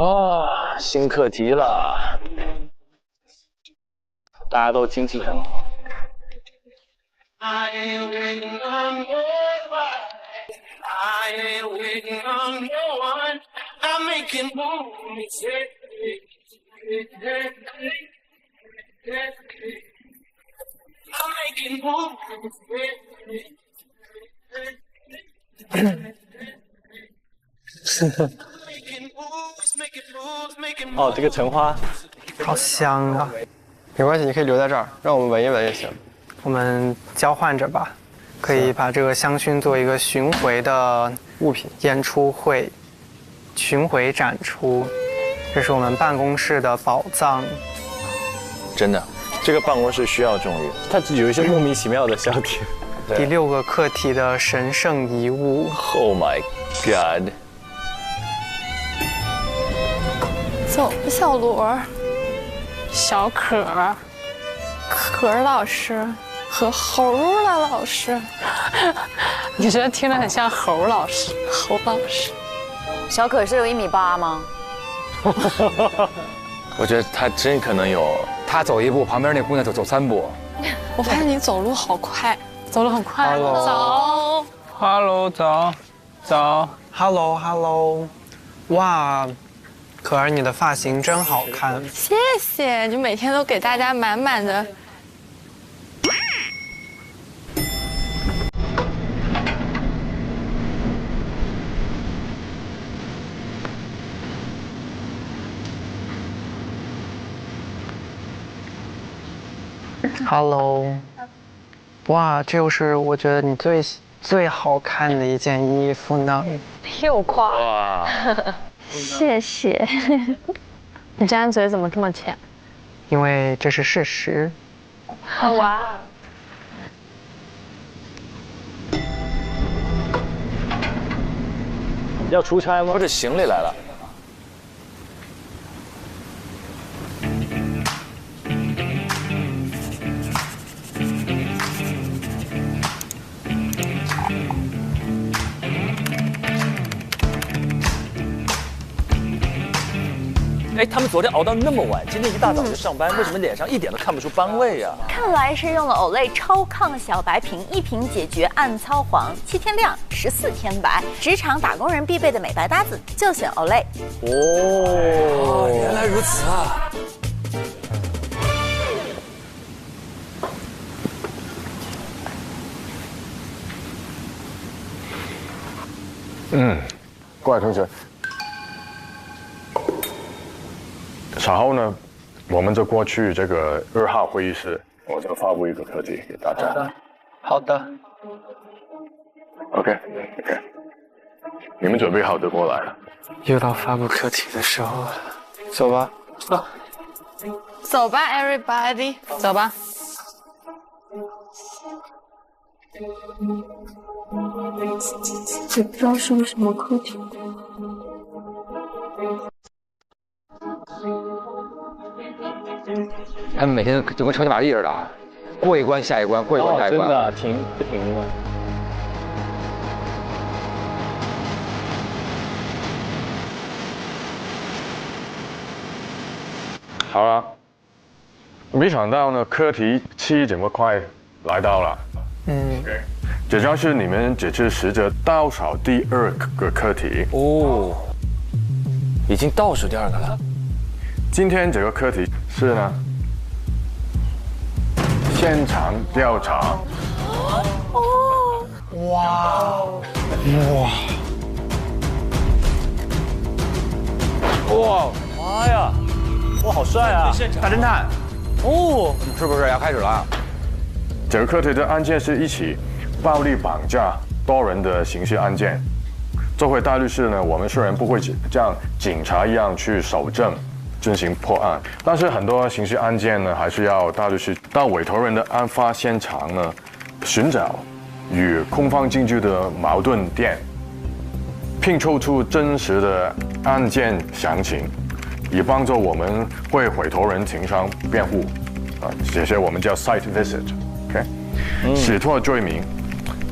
哇，新课题了，大家都听清楚。I ain't waiting on your life. I ain't waiting on no one. I'm making moves. I'm making moves. 哦，这个橙花，好香啊！没关系，你可以留在这儿，让我们闻一闻也行。我们交换着吧，可以把这个香薰做一个巡回的物品演出会，巡回展出。这是我们办公室的宝藏。真的，这个办公室需要这种人，它有一些莫名其妙的小点。第6个课题的神圣遗物。Oh my god！ 走，小罗，小可老师和猴儿老师，你觉得听着很像猴老师？猴老师，小可是有1.8米吗？我觉得他真可能有，他走1步，旁边那姑娘就走3步。我发现你走路好快，走得很快。走 ，Hello， 走 ，Hello， 哇，可儿你的发型真好看，谢谢，就每天都给大家满满的。Hello， 哇，这又是我觉得你最好看的一件衣服呢。又夸哇，谢谢。你这张嘴怎么这么浅？因为这是事实。哇。要出差吗？或者行李来了。哎，他们昨天熬到那么晚，今天一大早就上班，为什么脸上一点都看不出斑味呀？看来是用了Olay超抗小白瓶，一瓶解决暗糙黄，7天亮，14天白。职场打工人必备的美白搭子，就选Olay。哦，原来如此啊！各位同学。稍后呢，我们就过去这个2号会议室，我就发布一个课题给大家。好的。OK， 你们准备好就过来了。又到发布课题的时候了，走吧。走吧 ，everybody， 走吧。也不知道是个什么课题。他们每天就跟超级玛丽似的，过一关下一关，过一关下一关。真的停不停的。好了，没想到呢，课题7这么快来到了。这将是你们这次试着倒数第2个课题。哦，已经倒数第2个了。今天这个课题是呢，现场调查。哇，妈呀！哇，好帅啊！大侦探。哦，是不是要开始了？这个课题的案件是一起暴力绑架多人的刑事案件。作为大律师呢，我们虽然不会像警察一样去搜证进行破案，但是很多刑事案件呢，还是要大律师到委托人的案发现场呢，寻找与控方证据的矛盾点，拼凑出真实的案件详情，以帮助我们为委托人庭上辩护。这些我们叫 site visit，OK， 洗脱罪名。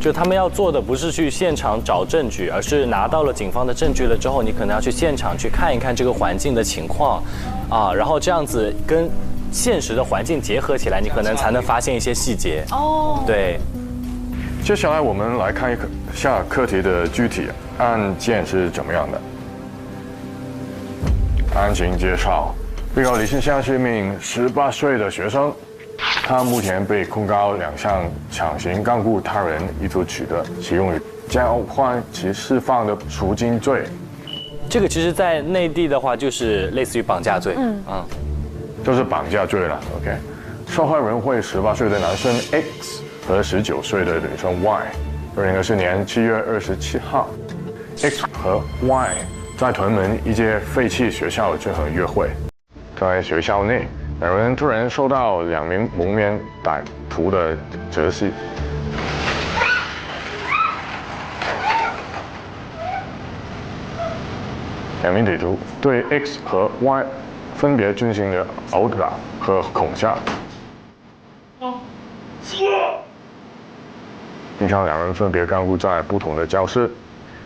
就他们要做的不是去现场找证据，而是拿到了警方的证据了之后，你可能要去现场去看一看这个环境的情况，然后这样子跟现实的环境结合起来，你可能才能发现一些细节。哦，对。接下来我们来看一下课题的具体案件是怎么样的。案情介绍：被告李信香是一名18岁的学生，他目前被控告2项强行干预他人意图取得、其用于交换其释放的赎金罪。这个其实，在内地的话，就是类似于绑架罪。就是绑架罪了。OK， 受害人为18岁的男生 X 和19岁的女生 Y。2024年7月27号 ，X 和 Y 在屯门一间废弃学校进行约会，在学校内，两人突然受到2名蒙面歹徒的袭击。2名歹徒对 X 和 Y 分别进行了殴打和恐吓，并向2人分别干预在不同的教室，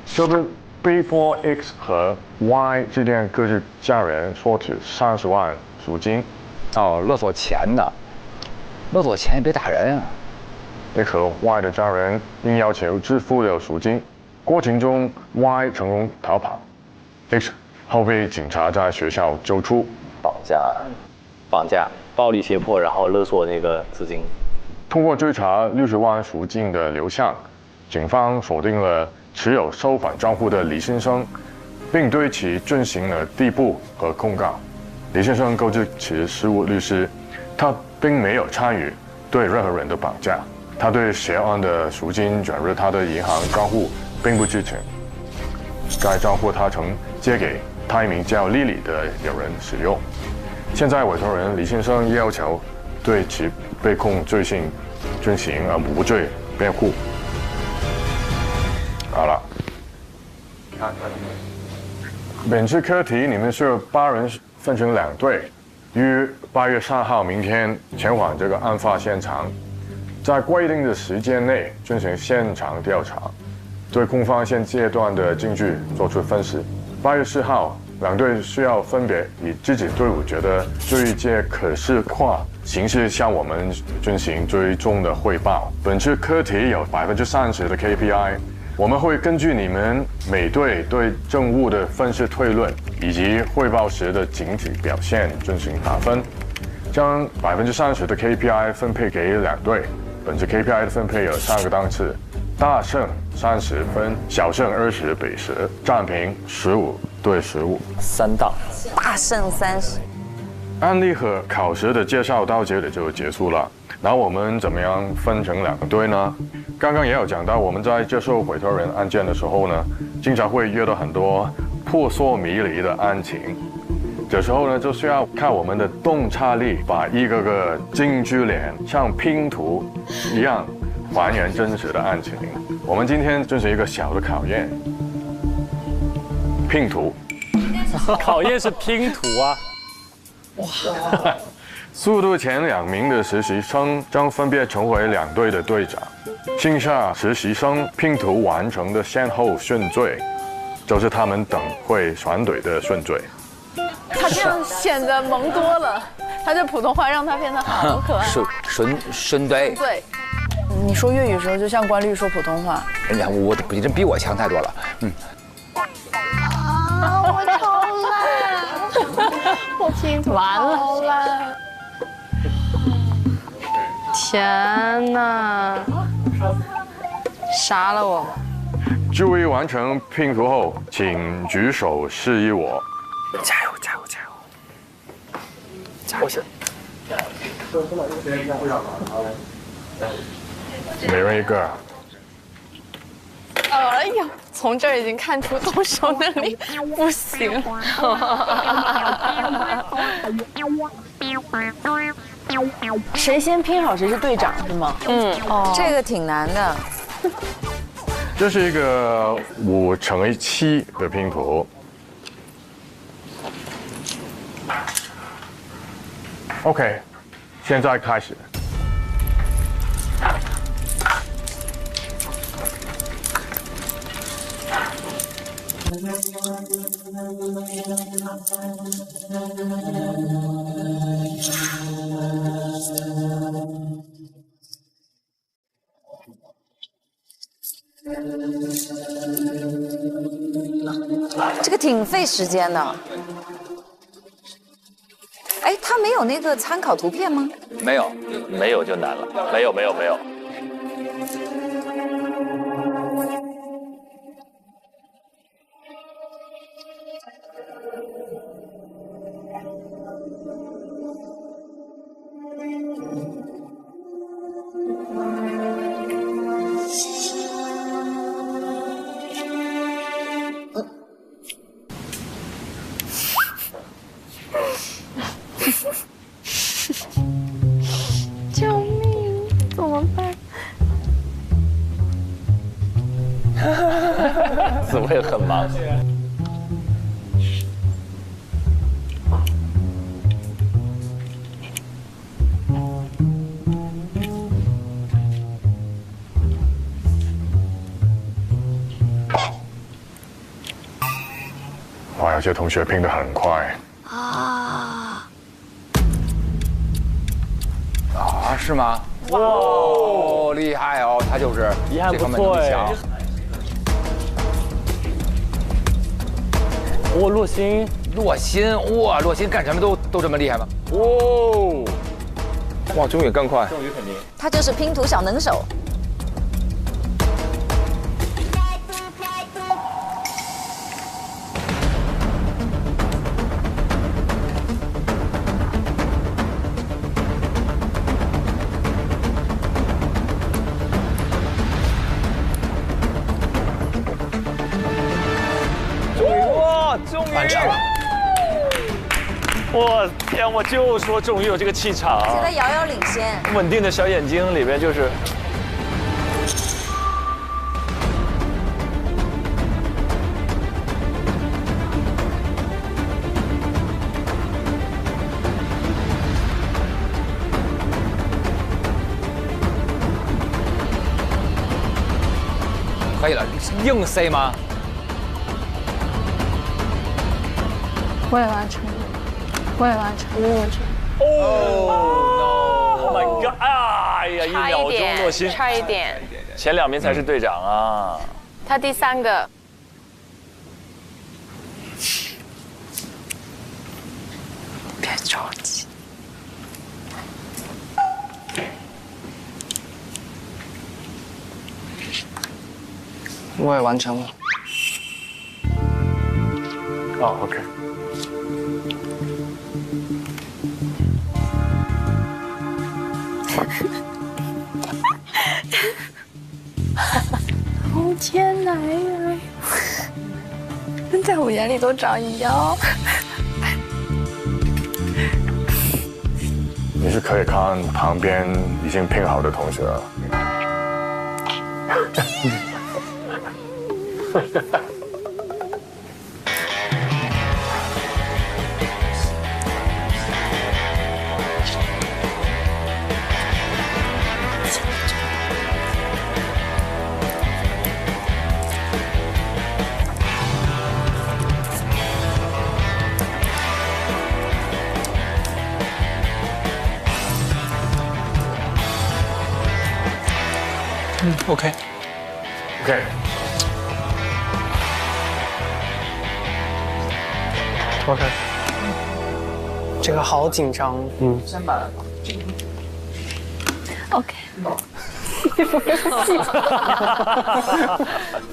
就是被迫 X 和 Y 致电各自家人索取30万赎金。勒索钱的，勒索钱别打人啊。X 和 Y 的家人应要求支付了赎金，过程中 Y 成功逃跑 ，X 后被警察在学校揪出。绑架、暴力胁迫，然后勒索那个资金。通过追查60万赎金的流向，警方锁定了持有收款账户的李先生，并对其进行了逮捕和控告。李先生告知其事务律师，他并没有参与对任何人的绑架，他对涉案的赎金转入他的银行账户并不知情。该账户他曾借给他一名叫莉莉的友人使用。现在委托人李先生要求对其被控罪行进行无罪辩护。好了，本次课题你们是8人分成2队，于8月3号明天前往这个案发现场，在规定的时间内进行现场调查，对控方现阶段的证据作出分析。8月4号。2队需要分别以自己队伍觉得最接可视化形式向我们进行追踪的汇报。本次课题有30%的 KPI， 我们会根据你们每队对证物的分析推论以及汇报时的整体表现进行打分，将30%的 KPI 分配给2队。本次 KPI 的分配有3个档次：大胜30分，小胜20比10，战平15对15，3档。大胜30。案例和考试的介绍到这里就结束了。然后我们怎么样分成2个队呢？刚刚也有讲到，我们在接受委托人案件的时候呢，经常会遇到很多扑朔迷离的案情。这时候呢，就需要看我们的洞察力，把一个个京剧脸像拼图一样还原真实的案情。我们今天进行一个小的考验，拼图。考验是拼图啊！哇！速度前2名的实习生将分别成为2队的队长，剩下实习生拼图完成的先后顺序，就是他们等会选队的顺序。他这样显得萌多了，他这普通话让他变得好可爱。顺对。对。你说粤语的时候就像关律说普通话。哎呀，我比人比我强太多了。我超烂，我拼图完了。天哪！杀了我！注意完成拼图后，请举手示意我。加油！加油！每人一个。哎呀，从这儿已经看出动手能力不行。谁先拼好谁是队长是吗？这个挺难的。这是一个5×7的拼图。OK， 现在开始。这个挺费时间的。哎，他没有那个参考图片吗？没有，没有就难了。没有。救命！怎么办？紫薇很忙。哇，有些同学拼得很快。啊，是吗？哇，厉害哦，他就是遗憾这方面不错哎能力强。哇，洛星，哇，洛心干什么都这么厉害吗？哦，哇，终于更快。终于肯定。他就是拼图小能手。完成了。我天，我就说终于有这个气场。现在遥遥领先。稳定的小眼睛里边就是。可以了，硬塞吗？我也完成了，我也完成了。Oh my god！ 哎呀，1秒钟落心，差一点。前2名才是队长啊。他第3个。别着急。我也完成了。哦 ，OK。哦天哪呀！在我眼里都长一样。你是可以看旁边已经拼好的同学了。OK。OK。OK。这个好紧张。OK。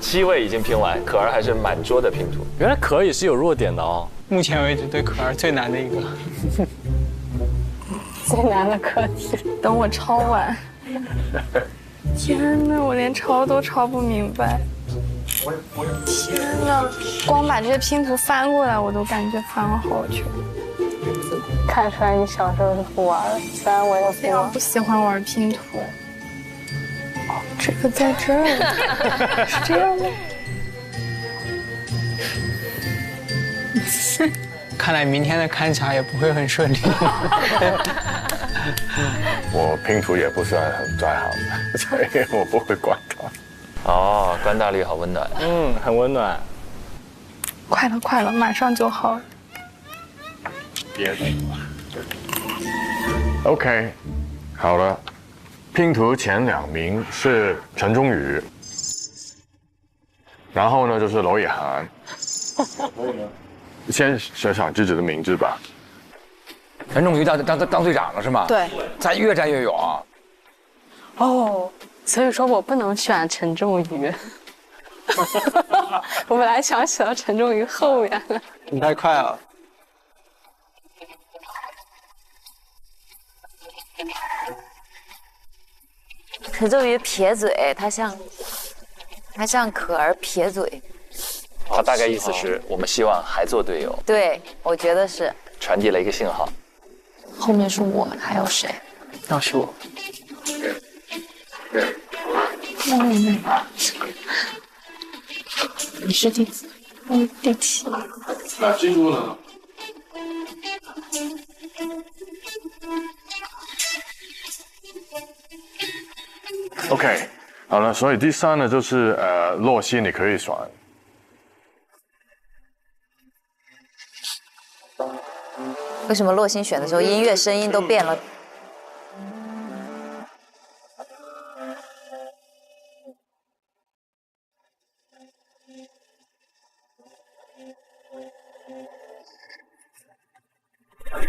7位已经拼完，可儿还是满桌的拼图。原来可儿也是有弱点的哦。目前为止对可儿最难的一个。最难的课题，等我抄完。天哪，我连抄都抄不明白。天哪，光把这些拼图翻过来，我都感觉翻了好久。看出来你小时候是不玩的，虽然我也非常不喜欢玩拼图。哦，这个在这儿，是这样吗？看来明天的勘察也不会很顺利。我拼图也不算很在行的，所以我不会管它。哦，关大力好温暖。很温暖。快了，快了，马上就好了。别 OK， 好了，拼图前2名是陈忠宇，然后呢就是娄以涵。先写上自己的名字吧。陈仲瑜当队长了是吗？对，咱越战越勇啊。哦，所以说我不能选陈仲瑜。我本来想写到陈仲瑜后面了。你太快了。陈仲瑜撇嘴，他像可儿撇嘴。他大概意思是我们希望还做队友，对，我觉得是传递了一个信号。后面是我，还有谁？要是我。你是第几？第7。那记住了。OK， 好了，所以第3呢就是洛熙，你可以选。为什么洛星选的时候音乐声音都变了？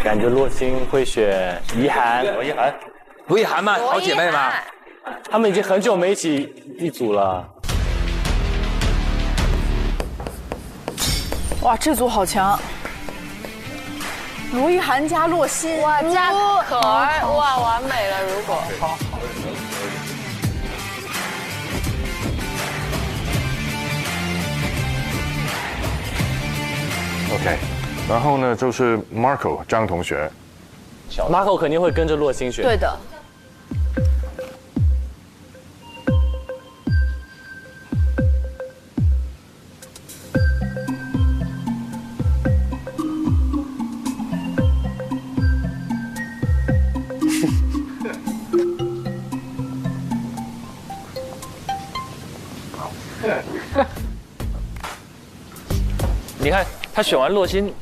感觉洛星会选怡涵，罗意涵嘛，好姐妹嘛，她们已经很久没一起一组了。哇，这组好强！卢一涵加洛欣，哇，加可儿，哇，完美了！如果好。 OK， 然后呢就是 Marco 张同学 ，Marco 肯定会跟着洛星选。对的。你看他选完洛星，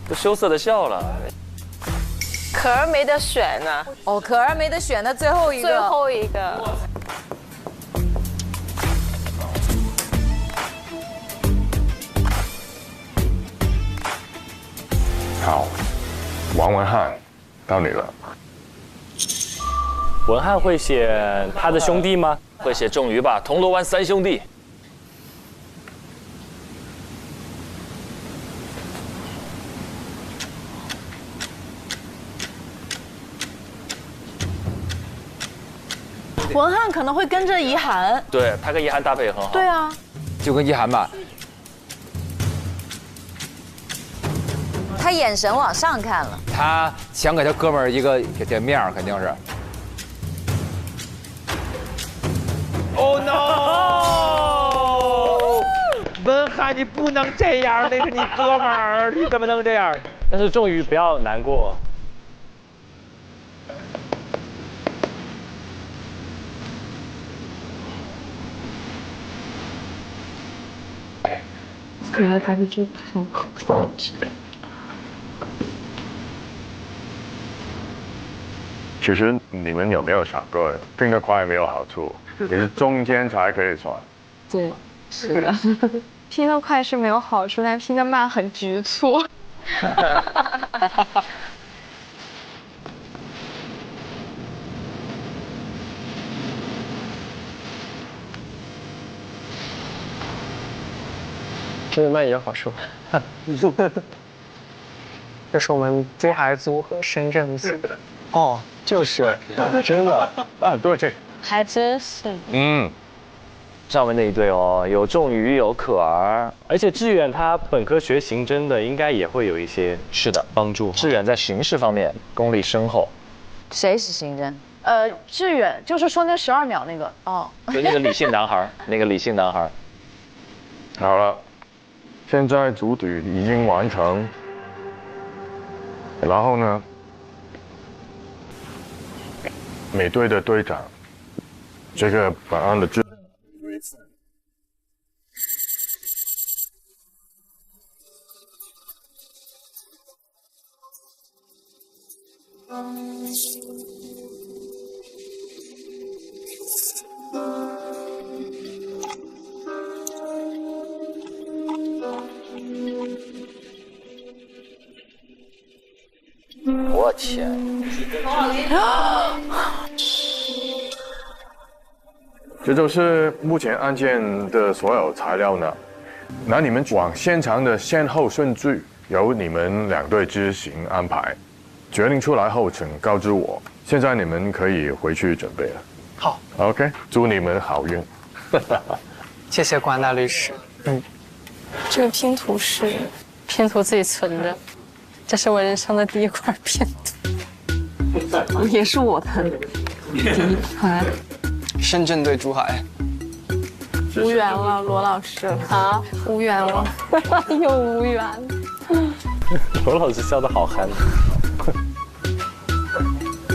都羞涩的笑了。可儿没得选呢。哦，可儿没得选的最后一个。最后一个。好，王文翰，到你了。文翰会写他的兄弟吗？会写仲瑜吧，铜锣湾3兄弟。 文翰可能会跟着怡涵，对他跟怡涵搭配也很好。对啊，就跟怡涵吧。他眼神往上看了，他想给他哥们儿一个点面儿，肯定是。Oh no！ 文翰，你不能这样，那是你哥们儿，你怎么能这样？但是仲瑜不要难过。 原来他是这样。其实你们有没有想过，拼得快没有好处，你是中间才可以算。对，是的。拼得快是没有好处，但拼得慢很局促。拼得慢也有好处。这是我们珠海组和深圳组。哦，就是真的啊，对这还真是。嗯，上面那一队哦，有仲瑜，有可儿，而且志远他本科学刑侦的，应该也会有一些帮助。志远在刑事方面功力深厚。谁是刑侦？志远就是说那12秒那个哦，就那个理性男孩，那个理性男孩。好了，现在组队已经完成，然后呢，每队的队长，这个本案的制。天！这就是目前案件的所有材料呢。那你们往现场的先后顺序由你们2队执行安排，决定出来后请告知我。现在你们可以回去准备了。好 ，OK， 祝你们好运。谢谢关大律师。这个拼图是拼图自己存着，这是我人生的第一块拼图，也是我的第一块。深圳对珠海。无缘了，罗老师啊，无缘了，又无缘。罗老师笑得好憨。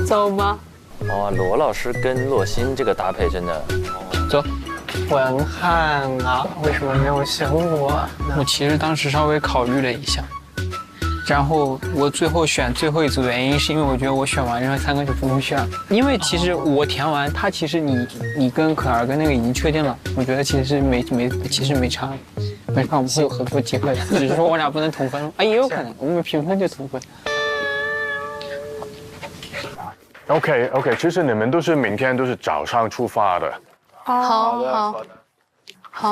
走吧。哇，罗老师跟洛欣这个搭配真的，走。文翰啊，为什么没有选我呢？我其实当时稍微考虑了一下，然后我最后选最后一组的原因是因为我觉得我选完，然后3个就不用选了。因为其实我填完，他其实你跟可儿跟那个已经确定了，我觉得其实是没差，我们会有合作机会，只是说我俩不能同分啊，也有可能我们平分就同分。OK， 其实你们都是明天都是早上出发的。好。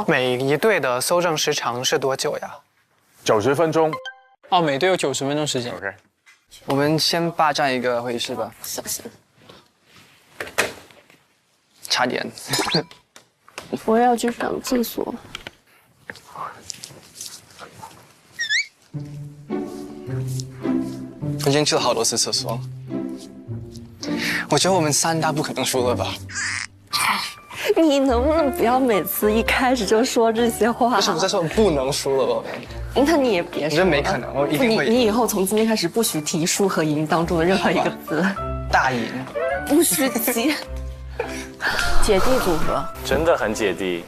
每一队的搜证时长是多久呀？90分钟。哦，每队有90分钟时间。OK， 我们先霸占一个会议室吧。小心。差点。我要去上厕所。我已经去了好多次厕所。我觉得我们3大不可能输了吧？你能不能不要每次一开始就说这些话？为什么在说不能输了吧？那你也别说了。我觉得没可能，我一定会赢。你以后从今天开始不许提输和赢当中的任何一个字。大赢。不许提。姐弟组合真的很姐弟。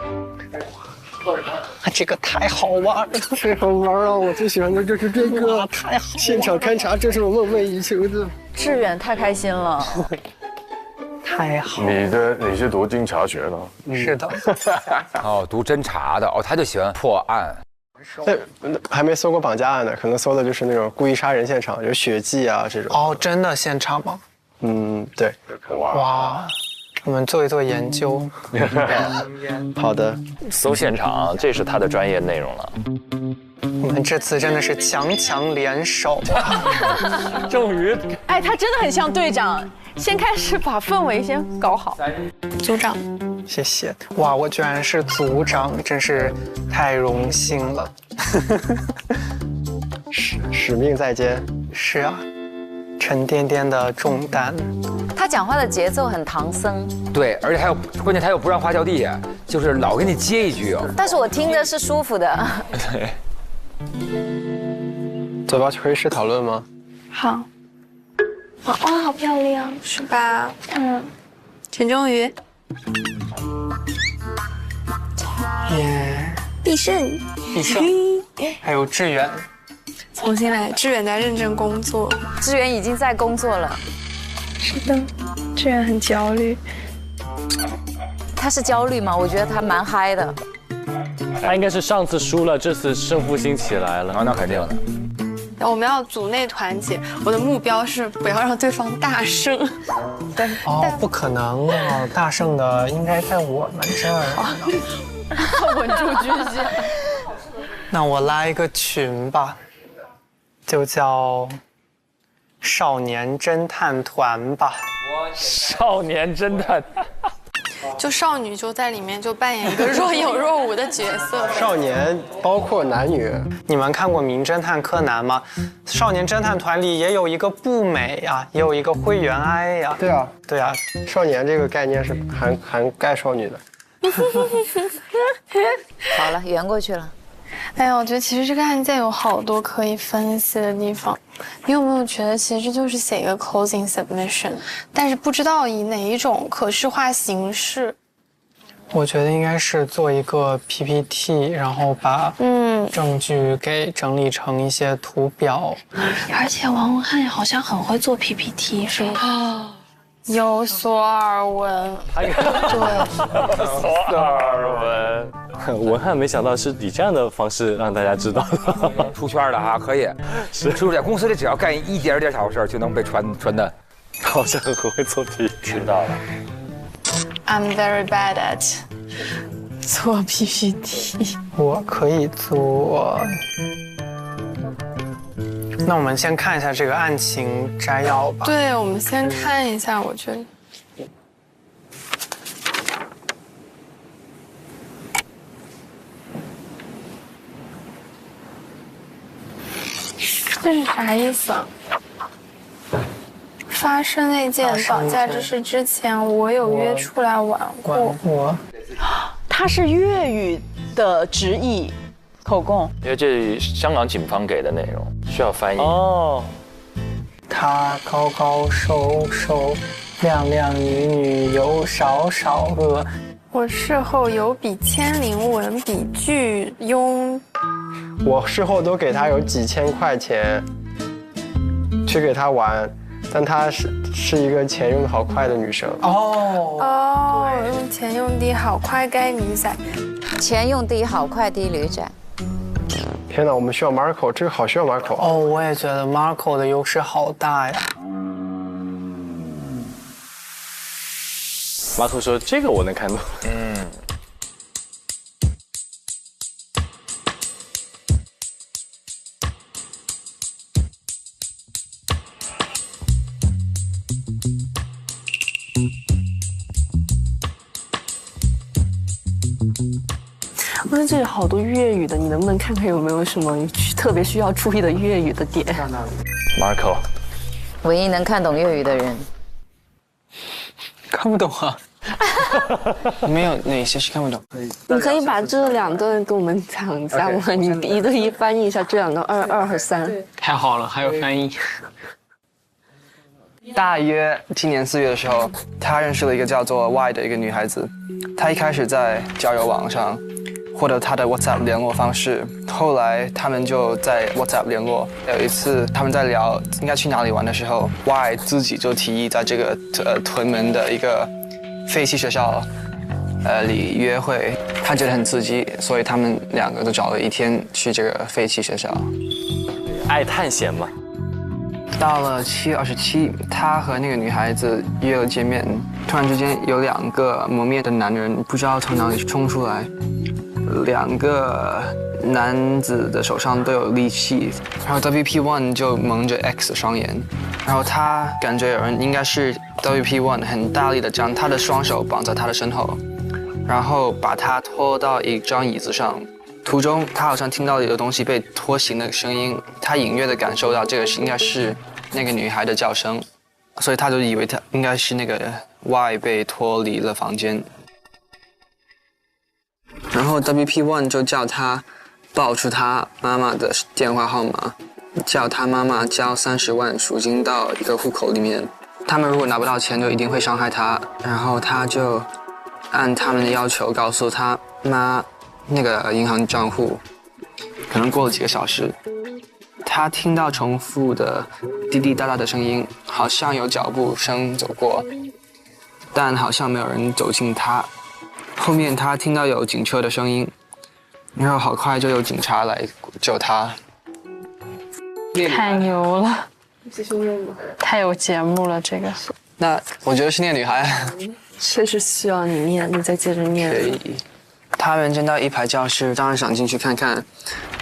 这个太好玩了，太好玩了！我最喜欢的就是这个，太好！现场勘察，这是我梦寐以求的。志远太开心了。太好！你是读警察学的？是的。哦，读侦查的哦，他就喜欢破案。那还没搜过绑架案呢，可能搜的就是那种故意杀人现场，有血迹啊这种。哦，真的现场吗？对。哇，我们做一做研究。好的。搜现场，这是他的专业内容了。我们这次真的是强联手。终于。哎，他真的很像队长。先开始把氛围先搞好。组长，谢谢。哇，我居然是组长，真是太荣幸了。使命在肩。是啊，沉甸甸的重担。他讲话的节奏很唐僧。对，而且关键他又不让花掉地，就是老给你接一句哦。但是我听着是舒服的。对。走吧，去会议室讨论吗？好。哇，好漂亮，是吧？陈忠宇，必胜，还有志远，重新来。志远在认真工作，志远已经在工作了。是的，志远很焦虑。他是焦虑吗？我觉得他蛮嗨的。他应该是上次输了，这次胜负心起来了。啊，那肯定的。我们要组内团结，我的目标是不要让对方大胜。不可能哦，大胜的应该在我们这儿。稳住军心。那我拉一个群吧，就叫少年侦探团吧。少年侦探。就少女就在里面就扮演一个若有若无的角色。少年包括男女。你们看过《名侦探柯南》吗？少年侦探团里也有一个步美呀，也有一个灰原哀呀。对啊，少年这个概念是涵盖少女的。好了，圆过去了。哎呀，我觉得其实这个案件有好多可以分析的地方。你有没有觉得，其实就是写一个 closing submission， 但是不知道以哪一种可视化形式？我觉得应该是做一个 PPT， 然后把证据给整理成一些图表。而且王文翰好像很会做 PPT， 是吗？有所耳闻。对，有所耳闻。文翰没想到是以这样的方式让大家知道的。出圈了哈，可以。是不是在公司里只要干一点点小事就能被传的？好像很会做 PPT。知道了。I'm very bad at 做 PPT。我可以做。那我们先看一下这个案情摘要吧。对，我们先看一下，我觉得。这是啥意思啊？发生那件绑架之事之前，我有约出来玩过。它是粤语的直译口供，因为这是香港警方给的内容，需要翻译。哦，他高高瘦瘦，亮亮女女有少少个。我事后有笔签名文笔巨庸。我事后都给他有几千块钱，去给他玩，但她是一个钱用的好快的女生。哦，用钱用的好快，该女仔。钱用的好快的女仔。天哪，我们需要 Marco， 这个好需要 Marco。哦，我也觉得 Marco 的优势好大呀。马可说这个我能看懂。我说这里好多粤语的，你能不能看看有没有什么特别需要注意的粤语的点 ？Marco， 唯一能看懂粤语的人。看不懂啊。没有哪些是看不懂。你可以把这两段跟我们讲一下吗？你一对一翻译一下这两段2和3。太好了，还有翻译。大约今年4月的时候，他认识了一个叫做 Y 的一个女孩子。他一开始在交友网上获得她的 WhatsApp 联络方式，后来他们就在 WhatsApp 联络。有一次他们在聊应该去哪里玩的时候 ，Y 自己就提议在这个屯门的一个废弃学校里约会，他觉得很刺激，所以他们2个都找了一天去这个废弃学校。爱探险嘛。到了7月27，他和那个女孩子约了见面，突然之间有2个蒙面的男人不知道从哪里冲出来，2个男子的手上都有利器，然后 WP1 就蒙着 X 的双眼，然后他感觉有人应该是 WP1 很大力的将他的双手绑在他的身后，然后把他拖到一张椅子上。途中他好像听到有东西被拖行的声音，他隐约的感受到这个应该是那个女孩的叫声，所以他就以为他应该是那个 Y 被脱离了房间。然后 WP1 就叫他报出他妈妈的电话号码，叫他妈妈交30万赎金到一个户口里面，他们如果拿不到钱就一定会伤害他。然后他就按他们的要求告诉他妈那个银行账户。可能过了几个小时，他听到重复的滴滴答答的声音，好像有脚步声走过，但好像没有人走近他。后面他听到有警车的声音，然后好快就有警察来救他。太牛了，太有节目了，这个。那我觉得是那个女孩。确实需要你念，你再接着念。可以。他们进到一排教室，当然想进去看看。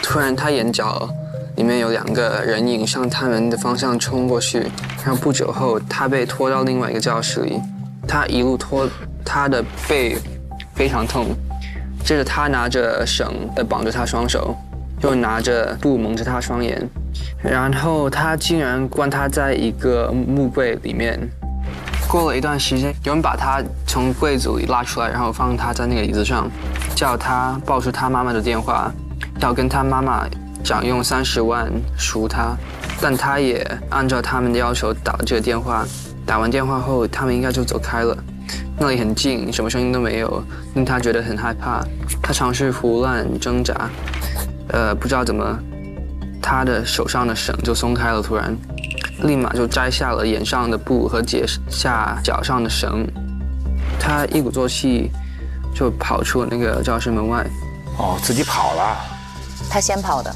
突然，他眼角里面有2个人影向他们的方向冲过去，然后不久后，他被拖到另外一个教室里。他一路拖，他的背非常痛。接着，他拿着绳绑着他双手，又拿着布蒙着他双眼，然后他竟然关他在一个木柜里面。过了一段时间，有人把他从柜子里拉出来，然后放他在那个椅子上，叫他报出他妈妈的电话，要跟他妈妈讲用30万赎他。但他也按照他们的要求打了这个电话。打完电话后，他们应该就走开了。那里很静，什么声音都没有，令他觉得很害怕。他尝试胡乱挣扎，不知道怎么，他的手上的绳就松开了，突然。立马就摘下了眼上的布和解下脚上的绳，他一鼓作气就跑出了那个教室门外。哦，自己跑了。他先跑的，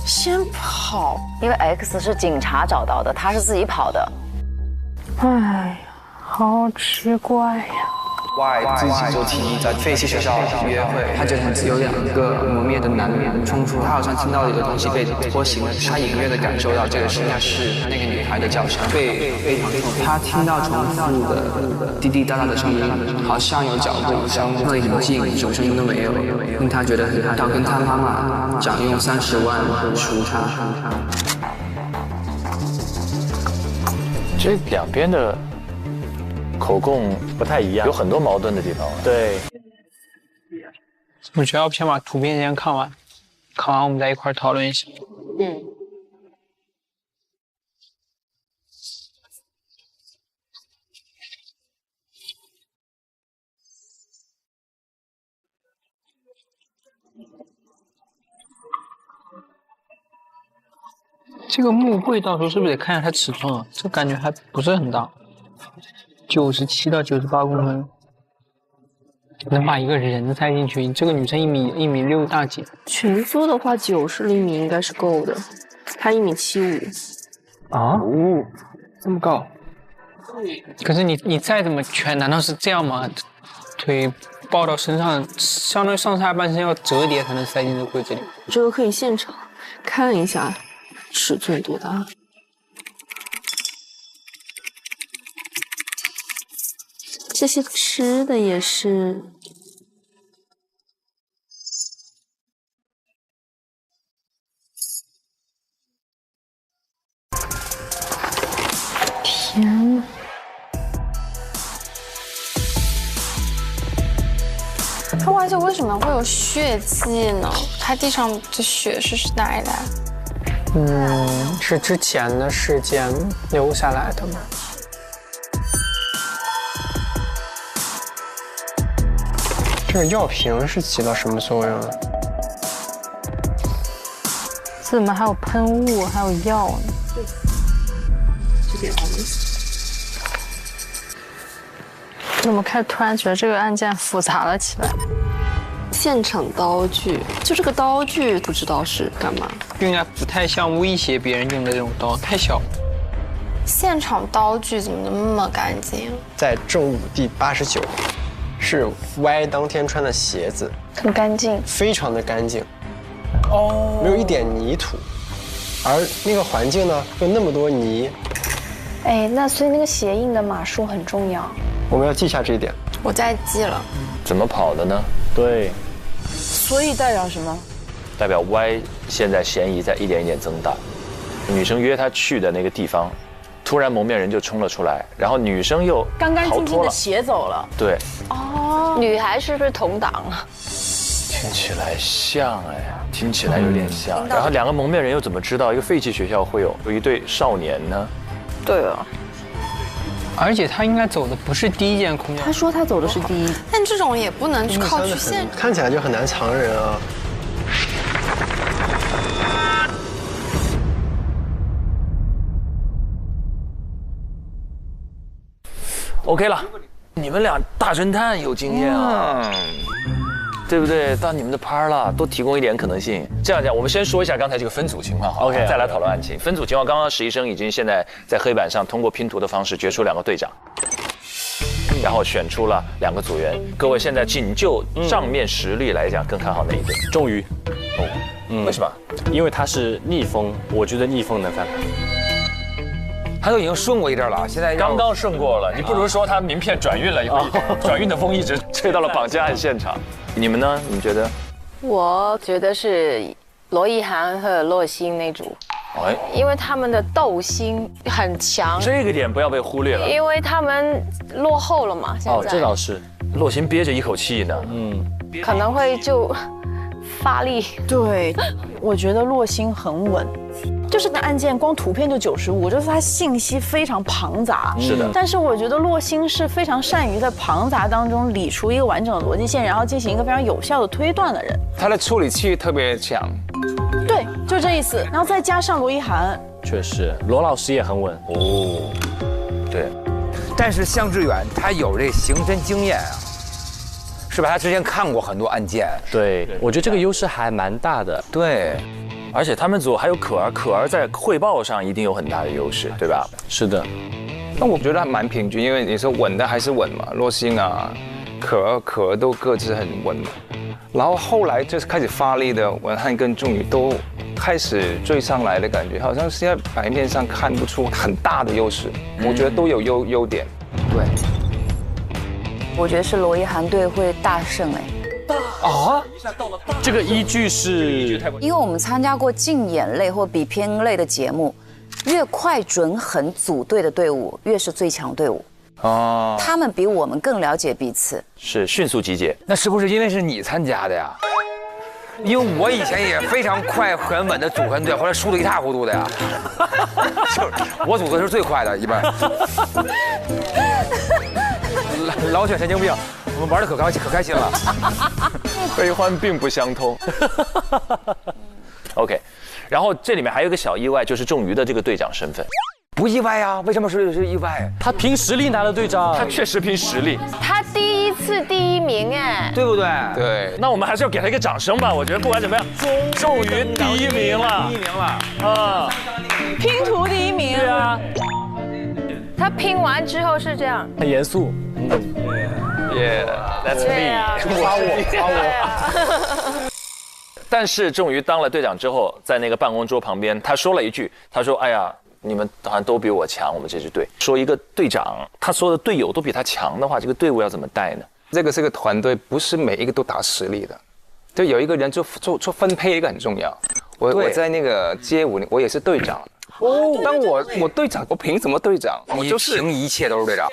先跑，因为 X 是警察找到的，他是自己跑的。哎呀，好奇怪呀。Y 自己就提议在废弃学校约会，他觉得有2个磨灭的男人冲出，他好像听到有个东西被拖行了，他隐约的感受到这个应该是那个女孩的叫声，非常痛。他听到重复的滴滴答答的声音，好像有脚步声，会很近，什么声音都没有，令他觉得很要跟他妈妈讲用30万赎他。这两边的口供不太一样，有很多矛盾的地方。对，我觉得要不先把图片先看完，看完我们再一块讨论一下。这个木柜到时候是不是得看一下它尺寸啊？这感觉还不是很大，97到98公分，能把一个人塞进去。这个女生1米6大几，蜷缩的话90厘米应该是够的，她1.75米。啊？这么高？可是你再怎么蜷，难道是这样吗？腿抱到身上，相当于上下半身要折叠才能塞进这个柜子里。这个可以现场看一下尺寸多大。这些吃的也是，天哪！它外界为什么会有血迹呢？它地上的血是哪里来？是之前的事件留下来的吗？这个药瓶是起到什么作用呢？这怎么还有喷雾，还有药呢？怎么突然觉得这个案件复杂了起来？现场刀具，就这个刀具不知道是干嘛，用来不太像威胁别人用的这种刀，太小。现场刀具怎么那么干净？在证物第89。是 Y 当天穿的鞋子，很干净，非常的干净，没有一点泥土，而那个环境呢，有那么多泥。哎，那所以那个鞋印的码数很重要，我们要记下这一点。我在记了。怎么跑的呢？对，所以代表什么？代表 Y 现在嫌疑在一点一点增大。女生约他去的那个地方，突然蒙面人就冲了出来，然后女生又干干净净的鞋走了。对。哦，女孩是不是同党了？听起来像哎，听起来有点像。然后2个蒙面人又怎么知道一个废弃学校会有一对少年呢？对啊。而且他应该走的不是第一间空间。他说他走的是第一，但这种也不能靠去现场，看起来就很难藏人啊。OK 了，你们俩大侦探有经验啊，对不对？到你们的趴了，多提供一点可能性。这样讲，我们先说一下刚才这个分组情况，好 ，OK， 再来讨论案情。分组情况，刚刚实习生已经现在在黑板上通过拼图的方式决出2个队长，然后选出了2个组员。各位现在仅就账面实力来讲，更看好哪一队？周瑜。为什么？因为他是逆风，我觉得逆风能翻盘。他都已经顺过一阵了，现在刚刚顺过了，你不如说他名片转运了，转运的风一直吹到了绑架案现场。你们呢？你们觉得？我觉得是罗意涵和洛心那组，因为他们的斗心很强。这个点不要被忽略了，因为他们落后了嘛，现在。这倒是，洛心憋着一口气呢，可能会就发力。对，我觉得洛心很稳。就是那案件光图片就95，就是它信息非常庞杂。是的，但是我觉得洛心是非常善于在庞杂当中理出一个完整的逻辑线，然后进行一个非常有效的推断的人。他的处理器特别强。对，就这意思。然后再加上罗一涵，确实，罗老师也很稳哦。对，但是向志远他有这刑侦经验啊，是吧？他之前看过很多案件。对，我觉得这个优势还蛮大的。对，而且他们组还有可儿，可儿在汇报上一定有很大的优势，对吧？是的。那我觉得还蛮平均，因为你说稳的还是稳嘛，洛星啊、可儿都各自很稳。然后后来就是开始发力的文翰跟仲宇都开始追上来的感觉，好像是在牌面上看不出很大的优势，我觉得都有优点。对，我觉得是罗一涵队会大胜哎。啊，这个依据是，因为我们参加过竞演类或比拼类的节目，越快准狠组队的队伍越是最强队伍。哦，他们比我们更了解彼此，是迅速集结。那是不是因为是你参加的呀？因为我以前也非常快很稳的组团队，后来输得一塌糊涂的呀。就是我组的是最快的，一般。老犬神经病，我们玩的可开心了。悲欢并不相通。OK， 然后这里面还有一个小意外，就是仲瑜的这个队长身份。不意外啊？为什么是意外？他凭实力拿了队长，他确实凭实力。他第一次第一名哎，对不对？对。那我们还是要给他一个掌声吧。我觉得不管怎么样，仲瑜第一名了，第一名了啊！拼图第一名。对啊。他拼完之后是这样，很严肃。Yeah，that's me。夸我。但是仲瑜当了队长之后，在那个办公桌旁边，他说了一句，他说：“哎呀。”你们好像都比我强，我们这支队。说一个队长，他所有的队友都比他强的话，这个队伍要怎么带呢？这个是个团队，不是每一个都打实力的，就有一个人做分配，一个很重要。我在那个街舞，我也是队长。哦，当我队长，我凭什么队长？我就是凭一切都是队长。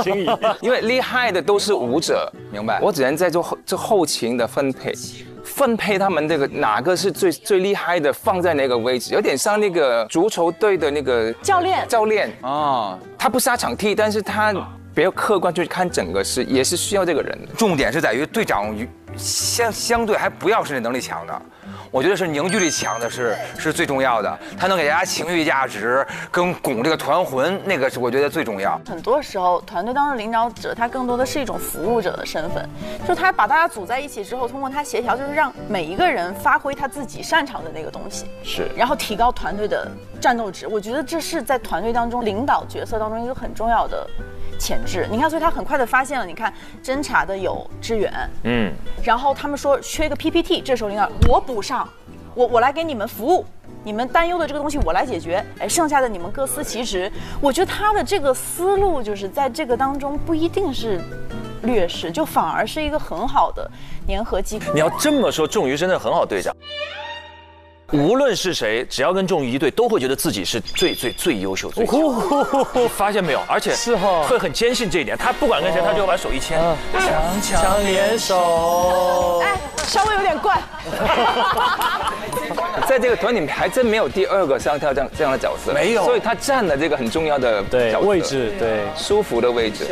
凭因为厉害的都是舞者，明白？我只能在做后勤的分配他们这个哪个是最厉害的，放在哪个位置，有点像那个足球队的那个教练啊，他不下场踢，但是他比较客观去看整个是也是需要这个人的。重点是在于队长相对还不要是能力强的。我觉得是凝聚力强的是最重要的，他能给大家情绪价值跟拱这个团魂，那个是我觉得最重要。很多时候，团队当中的领导者，他更多的是一种服务者的身份，就他把大家组在一起之后，通过他协调，就是让每一个人发挥他自己擅长的那个东西，是，然后提高团队的战斗值。我觉得这是在团队当中领导角色当中一个很重要的潜质。你看，所以他很快的发现了，你看侦查的有支援，然后他们说缺一个 PPT， 这时候领导我补上。我来给你们服务，你们担忧的这个东西我来解决，哎，剩下的你们各司其职。我觉得他的这个思路就是在这个当中不一定是劣势，就反而是一个很好的粘合剂。你要这么说，仲瑜真的很好队长。无论是谁，只要跟仲瑜一队，都会觉得自己是最优秀、最强。发现没有？而且是哈，会很坚信这一点。他不管跟谁，他就要把手一牵，强联手。哎，稍微有点怪。在这个团里面还真没有第二个像他这样的角色，没有，所以他占了这个很重要的位置，对，舒服的位置。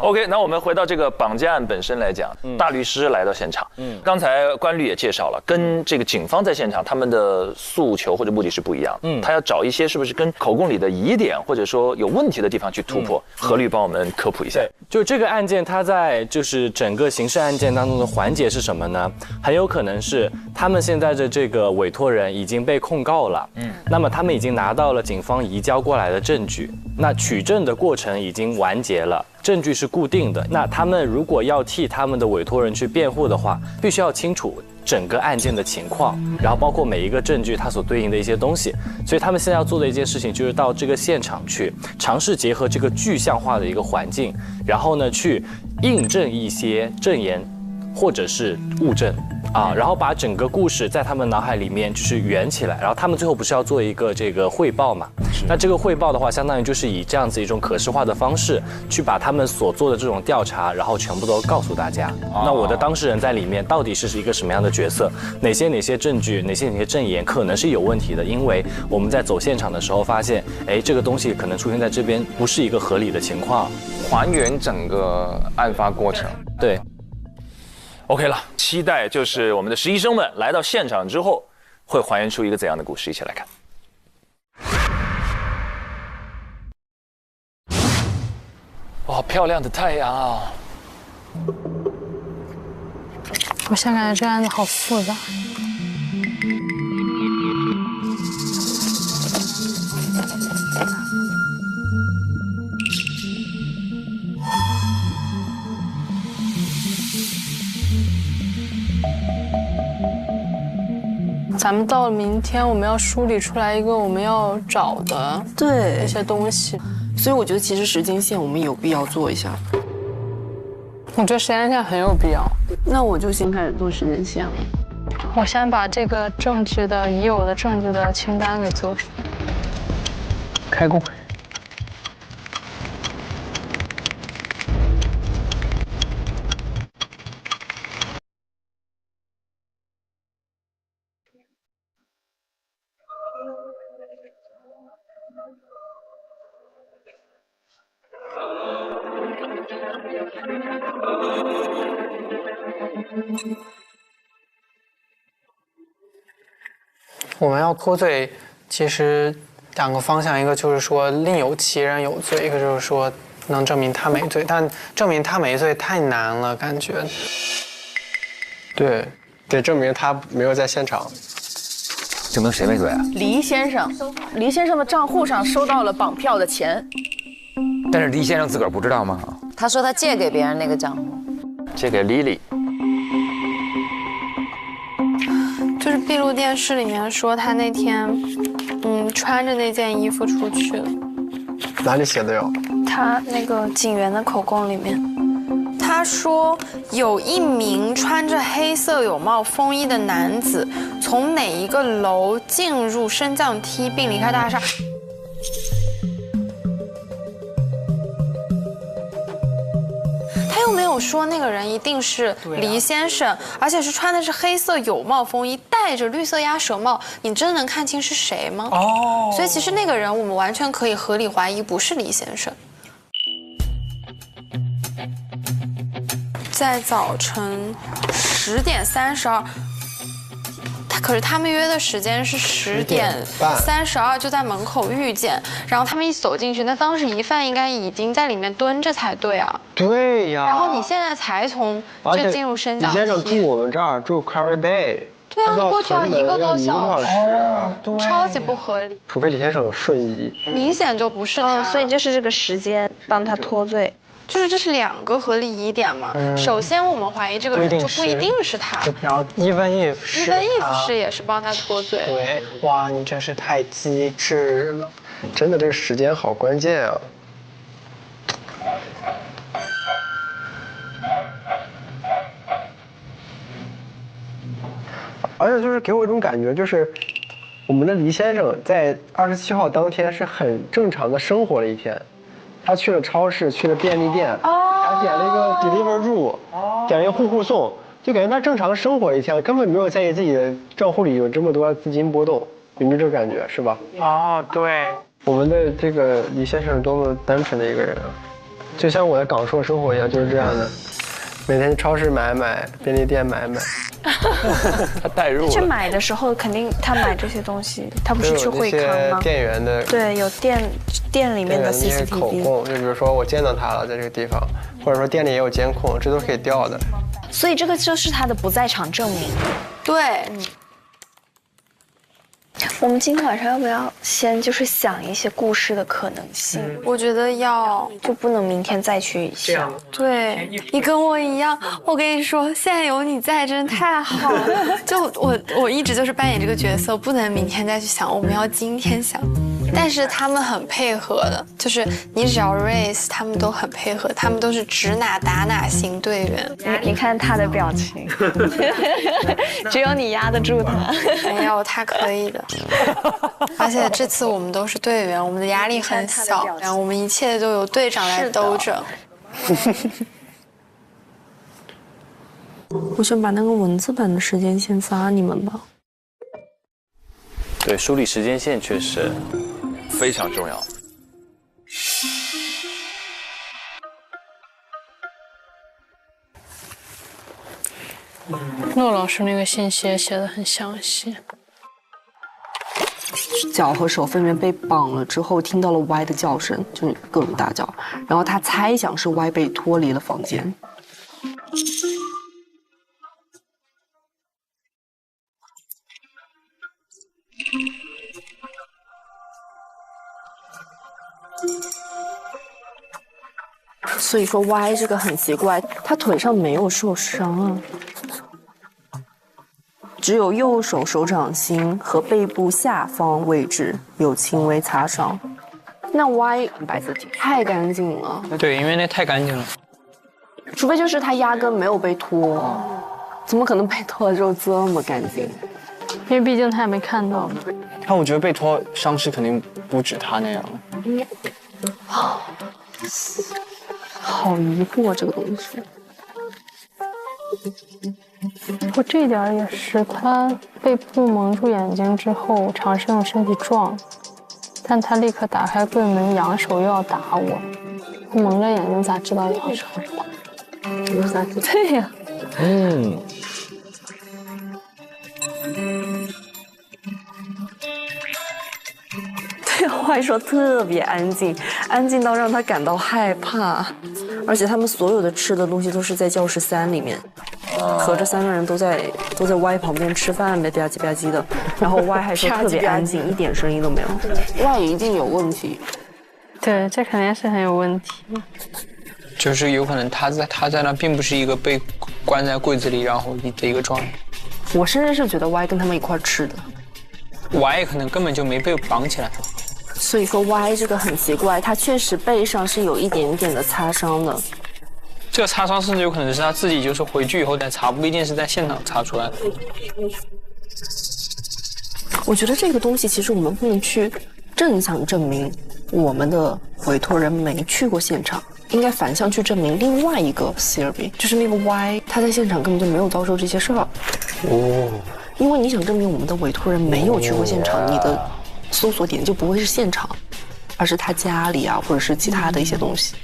OK， 那我们回到这个绑架案本身来讲，大律师来到现场，刚才关律也介绍了，跟这个警方在现场他们的诉求或者目的是不一样，他要找一些是不是跟口供里的疑点或者说有问题的地方去突破。何律帮我们科普一下。就这个案件，它在就是整个刑事案件当中的环节是什么呢？很有可能是他们现在的这个委托人已经被控告了，那么他们已经拿到了警方移交过来的证据，那取证的过程已经完结了。证据是固定的，那他们如果要替他们的委托人去辩护的话，必须要清楚整个案件的情况，然后包括每一个证据它所对应的一些东西。所以他们现在要做的一件事情，就是到这个现场去，尝试结合这个具象化的一个环境，然后呢去印证一些证言或者是物证啊，然后把整个故事在他们脑海里面就是圆起来，然后他们最后不是要做一个这个汇报嘛？那这个汇报的话，相当于就是以这样子一种可视化的方式，去把他们所做的这种调查，然后全部都告诉大家。那我的当事人在里面到底是一个什么样的角色？哪些证据，哪些证言可能是有问题的？因为我们在走现场的时候发现，哎，这个东西可能出现在这边不是一个合理的情况，还原整个案发过程。对。OK 了，期待就是我们的实习生们来到现场之后，会还原出一个怎样的故事？一起来看。哇，漂亮的太阳啊！我现在感觉这案子好复杂。咱们到了明天，我们要梳理出来一个我们要找的对一些东西，所以我觉得其实时间线我们有必要做一下。我觉得时间线很有必要。那我就先开始做时间线了。我先把这个证据的已有的证据的清单给做出来。开工。我们要脱罪，其实两个方向，一个就是说另有其人有罪，一个就是说能证明他没罪，但证明他没罪太难了，感觉。对，得证明他没有在现场。证明谁没罪啊？黎先生的账户上收到了绑票的钱，但是黎先生自个儿不知道吗？他说他借给别人那个账户，借给 Lily。就是闭路电视里面说他那天，穿着那件衣服出去了。哪里写的哟？他那个警员的口供里面，他说有一名穿着黑色有帽风衣的男子从哪一个楼进入升降梯并离开大厦。他又没有说那个人一定是黎先生，而且是穿的是黑色有帽风衣，戴着绿色鸭舌帽，你真的能看清是谁吗？哦，所以其实那个人我们完全可以合理怀疑不是黎先生。在早晨10点32。可是他们约的时间是10点32，就在门口遇见，然后他们一走进去，那当时疑犯应该已经在里面蹲着才对啊。对呀。然后你现在才从这进入升降梯。李先生住我们这儿，住 Quarry Bay。对啊，过去要1个多小时，对，超级不合理。除非李先生有瞬移，明显就不是他，所以就是这个时间帮他脱罪。就是这是2个合理疑点嘛。首先我们怀疑这个人就不一定是他。然后even if 是也是帮他脱罪。对，哇，你真是太机智了。真的这个时间好关键啊。而且就是给我一种感觉，就是我们的黎先生在27号当天是很正常的生活了一天。他去了超市，去了便利店，他点了一个 Deliveroo，点了一个户送，就感觉他正常生活一天，根本没有在意自己的账户里有这么多资金波动，有没有这个感觉是吧？哦，对，我们的这个李先生是多么单纯的一个人啊，就像我的港硕生活一样，就是这样的，每天超市买，便利店买。他带入了。去买的时候，肯定他买这些东西，他不是去惠康吗？店员的对，有店里面的 CCTV 口供，就比如说我见到他了，在这个地方，或者说店里也有监控，这都可以调的。所以这个就是他的不在场证明。对。我们今天晚上要不要先就是想一些故事的可能性？我觉得要，就不能明天再去想。对，你跟我一样，我跟你说，现在有你在真太好了。就我一直就是扮演这个角色，不能明天再去想，我们要今天想。但是他们很配合的，就是你只要 raise， 他们都很配合，他们都是指哪打哪型队员。你看他的表情，只有你压得住他。没有，他可以的。而且这次我们都是队员，我们的压力很小，然后我们一切都由队长来兜着。我想把那个文字版的时间线发你们吧。对，梳理时间线确实非常重要。骆老师那个信息也写得很详细。脚和手分别被绑了之后，听到了 Y 的叫声，就是各种大叫。然后他猜想是 Y 被脱离了房间。所以说 Y 这个很奇怪，他腿上没有受伤啊，只有右手手掌心和背部下方位置有轻微擦伤。那 Y 白色太干净了，对，因为那太干净了。除非就是他压根没有被脱，怎么可能被脱了之后这么干净？因为毕竟他也没看到。但我觉得被脱伤势肯定不止他那样。好疑惑这个东西。我这点也是，他被布蒙住眼睛之后，尝试用身体撞，但他立刻打开柜门，扬手又要打我。他蒙着眼睛咋知道要什么？对呀。对，Y说特别安静，安静到让他感到害怕，而且他们所有的吃的东西都是在教室3里面，合着3个人都在 Y 旁边吃饭呗，吧唧吧唧的，然后 Y 还说特别安静，一点声音都没有。Y 一定有问题，对，这肯定是很有问题。就是有可能他在那并不是一个被关在柜子里然后的一个状态。我甚至是觉得 Y 跟他们一块吃的 ，Y 可能根本就没被绑起来。所以说 Y 这个很奇怪，他确实背上是有一点点的擦伤的。这个擦伤甚至有可能是他自己就是回去以后再擦，不一定是在现场擦出来的。我觉得这个东西其实我们不能去正向证明我们的委托人没去过现场，应该反向去证明另外一个 theory， 就是那个 Y 他在现场根本就没有遭受这些事儿。因为你想证明我们的委托人没有去过现场，你的搜索点就不会是现场，而是他家里啊，或者是其他的一些东西。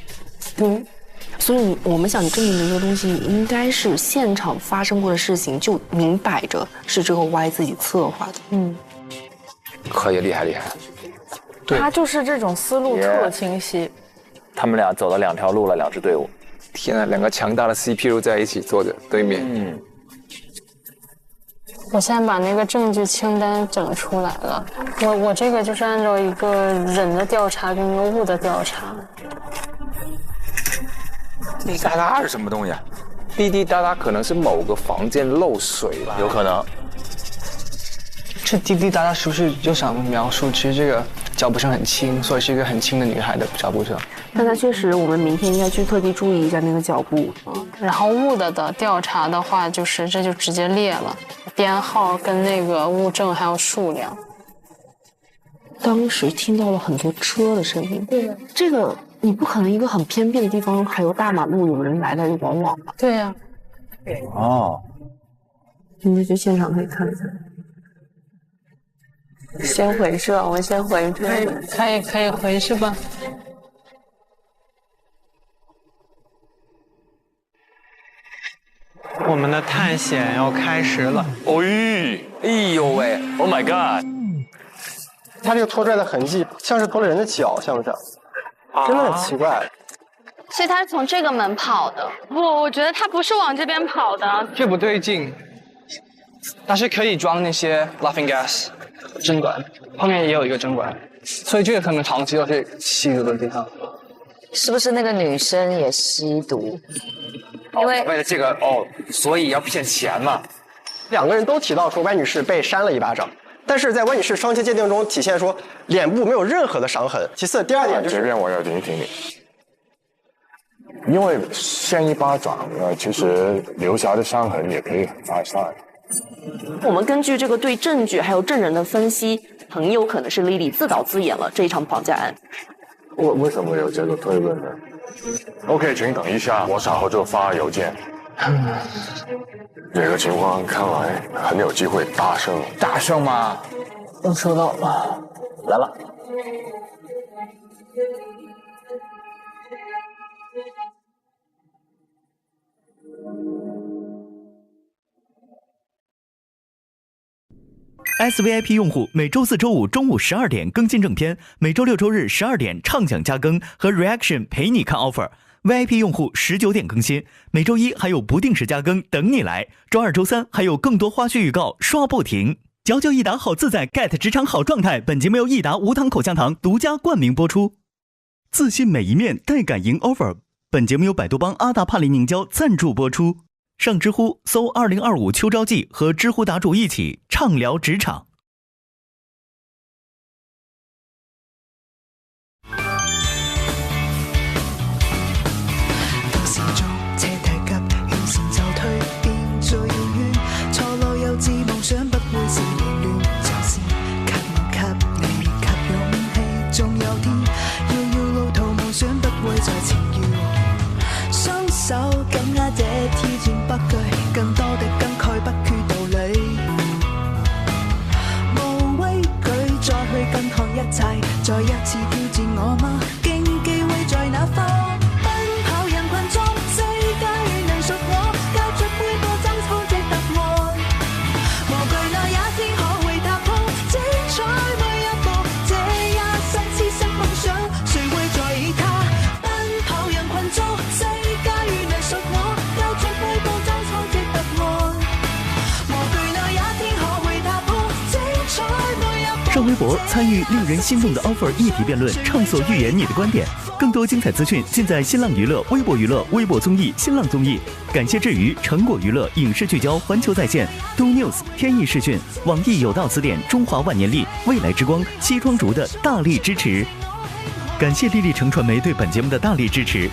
所以我们想证明的一个东西，应该是现场发生过的事情，就明摆着是这个 Y 自己策划的。可以，厉害。他就是这种思路特清晰。他们俩走了2条路了，2支队伍。天啊，2个强大的 CPU 在一起坐着对面。我现在把那个证据清单整出来了。我这个就是按照一个人的调查跟一个物的调查。滴滴答答是什么东西啊？滴滴答答可能是某个房间漏水吧？有可能。这滴滴答答是不是就想描述，其实这个脚步声很轻，所以是一个很轻的女孩的脚步声？但他确实，我们明天应该去特地注意一下那个脚步。然后物的调查的话，就是这就直接列了编号跟那个物证还有数量。当时听到了很多车的声音。对，这个你不可能一个很偏僻的地方还有大马路，有人来来往往吧？对呀。你们去现场可以看一下。先回去，我们先回去。可以回去吧。我们的探险要开始了。哎呦喂 ！Oh my god！ 他这个拖拽的痕迹像是拖了人的脚，像不像？真的很奇怪。所以他是从这个门跑的。不，我觉得他不是往这边跑的。这不对劲。它是可以装那些 laughing gas 针管，后面也有一个针管，所以这个可能长期都是吸毒的地方。是不是那个女生也吸毒？因为了这个所以要骗钱嘛。2个人都提到说歪女士被扇了一巴掌，但是在歪女士双亲鉴定中体现说脸部没有任何的伤痕。其次，第2点就是这边我要停一停你，因为扇一巴掌其实留下的伤痕也可以很发散。我们根据这个对证据还有证人的分析，很有可能是 Lily 自导自演了这一场绑架案。为什么有这个推论呢 ？OK， 请等一下，我稍后就发邮件。这个情况看来很有机会大胜。大胜吗？我收到了，来了。SVIP 用户每周4、周5中午12点更新正片，每周6、周日12点畅享加更和 Reaction 陪你看 offer。VIP 用户19点更新，每周一还有不定时加更等你来，周二、周三还有更多花絮预告刷不停。99益达好自在 ，get 职场好状态。本节目由益达无糖口香糖独家冠名播出。自信每一面，带感赢 offer。本节目由百度帮阿达帕林凝胶赞助播出。上知乎搜2025秋招季，和知乎答主一起畅聊职场。手緊握這挑戰不懼，更多的感慨不缺道理，無畏懼再去跟看一切，再一次挑戰我嗎？競技會在哪方？奔跑人群中，世界能屬我，交出每個爭鋒的答案，無懼那一天可會踏破精彩每一步，這一生痴心夢想，誰會在意它？奔跑人群中，上微博参与令人心动的 offer 议题辩论，畅所欲言你的观点。更多精彩资讯尽在新浪娱乐、微博娱乐、微博综艺、新浪综艺。感谢至于成果娱乐、影视聚焦、环球在线、Do News、天意视讯、网易有道词典、中华万年历、未来之光、西装竹的大力支持。感谢丽丽城传媒对本节目的大力支持。